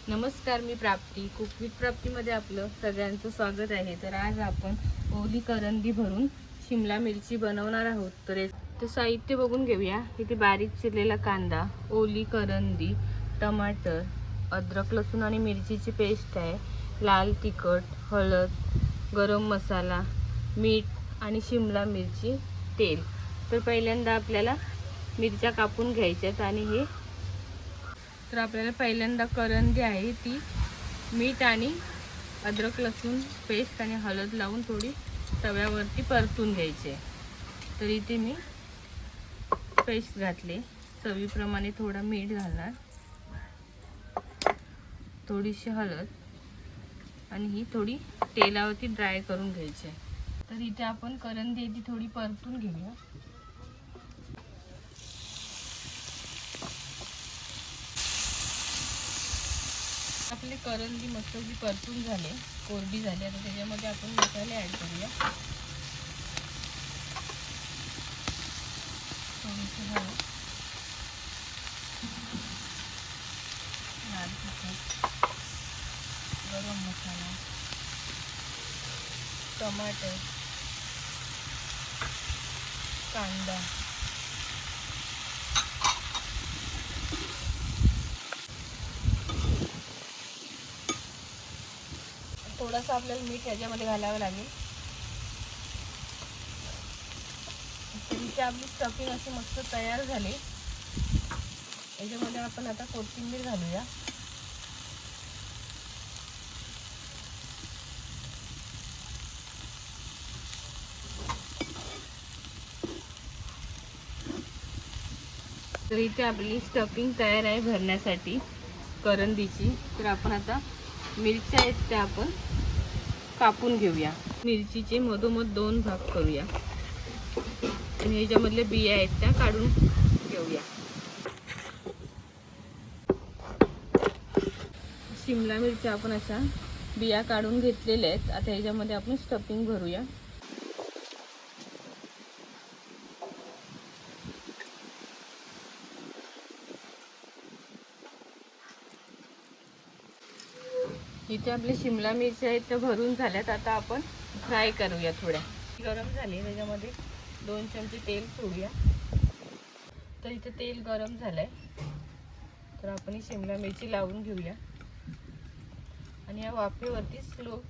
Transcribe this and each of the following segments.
नमस्कार, मी प्राप्ती. Cook with प्राप्तीमध्ये आपलं सगळ्यांचं स्वागत आहे. तर आज आपण ओली करंदी भरून शिमला मिरची बनवणार आहोत. तर साहित्य बघून घेऊया. इथे बारीक चिरलेला कांदा, ओली करंदी, टमाटर, अद्रक लसूण आणि मिरचीची पेस्ट आहे, लाल तिखट, हळद, गरम मसाला, मीठ आणि शिमला मिरची, तेल. तर पहिल्यांदा आपल्याला मिरच्या कापून घ्यायच्यात आणि हे तर आपल्याला पहिल्यांदा करंदी आहे ती मीठ आणि अद्रक लसूण पेस्ट आणि हळद लावून थोडी तव्यावरती परतून घ्यायचे. तर इथे मी पेस्ट घातले, चवीप्रमाणे थोडा मीठ घालणार, थोडीशी हळद आणि ही थोडी तेलावरती ड्राय करून घ्यायची. तर इथे आपण करंदी ती थोडी परतून घेऊया. आपले करंदी मस्तपैकी परतून झाले, कोरडी झाली. आता त्याच्यामध्ये आपण मसाले ॲड करूया. थोडीशी हळद, लाल तिखट, गरम मसाला, टमाटर, कांदा, थोडासा आपल्याला मीठ ह्याच्यामध्ये घालावं लागेल. तरीची आपली स्टफिंग अशी मस्त तयार झाली. याच्यामध्ये आपण आता कोथिंबीर घालूया. तर इथे आपली स्टफिंग तयार आहे भरण्यासाठी करंदीची. तर आपण आता मिरच्या आहेत त्या आपण कापून घेऊया. मिरचीचे मधोमध 2 भाग करूया आणि ह्याच्यामधले बिया आहेत त्या काढून घेऊया. शिमला मिरच्या आपण अशा बिया काढून घेतलेल्या आहेत. आता ह्याच्यामध्ये आपण स्टफिंग भरूया. इथे आपले शिमला मिरच्या आहेत त्या भरून झाल्यात. आता आपण फ्राय करूया. थोड्या गरम झाली, त्याच्यामध्ये 2 चमचे तेल सोडूया. तर इथे तेल गरम झालंय. तर आपण ही शिमला मिरची लावून घेऊया आणि या वाफेवरती स्लो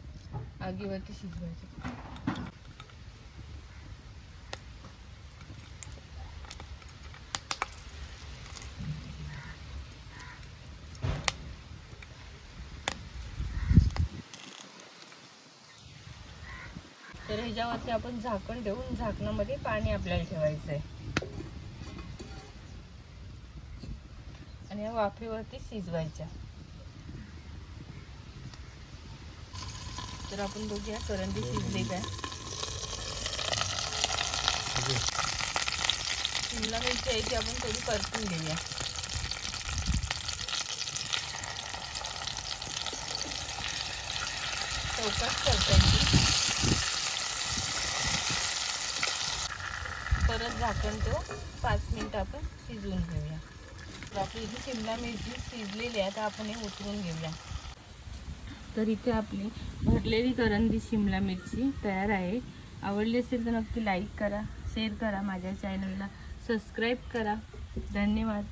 आगीवरती शिजवायची. तर ह्याच्यावरती आपण झाकण देऊन झाकणामध्ये पाणी आपल्याला ठेवायचं आहे आणि या वाफेवरती शिजवायच्या. तर आपण बघूया करंदी शिजली काय. शिमला मिरची आहे ती आपण थोडी परतून घेऊया. चौकट परतायची. परत झाकण ठेवून 5 मिनिट आपण शिजवून घेऊया. तर आपली इथे शिमला मिरची शिजलेली आहे. आता आपण हे उतरून घेऊया. तर इथे आपली भरलेली करंदी शिमला मिरची तयार आहे. आवडली असेल तर नक्की लाईक करा, शेअर करा, माझ्या चॅनलला सबस्क्राईब करा. धन्यवाद.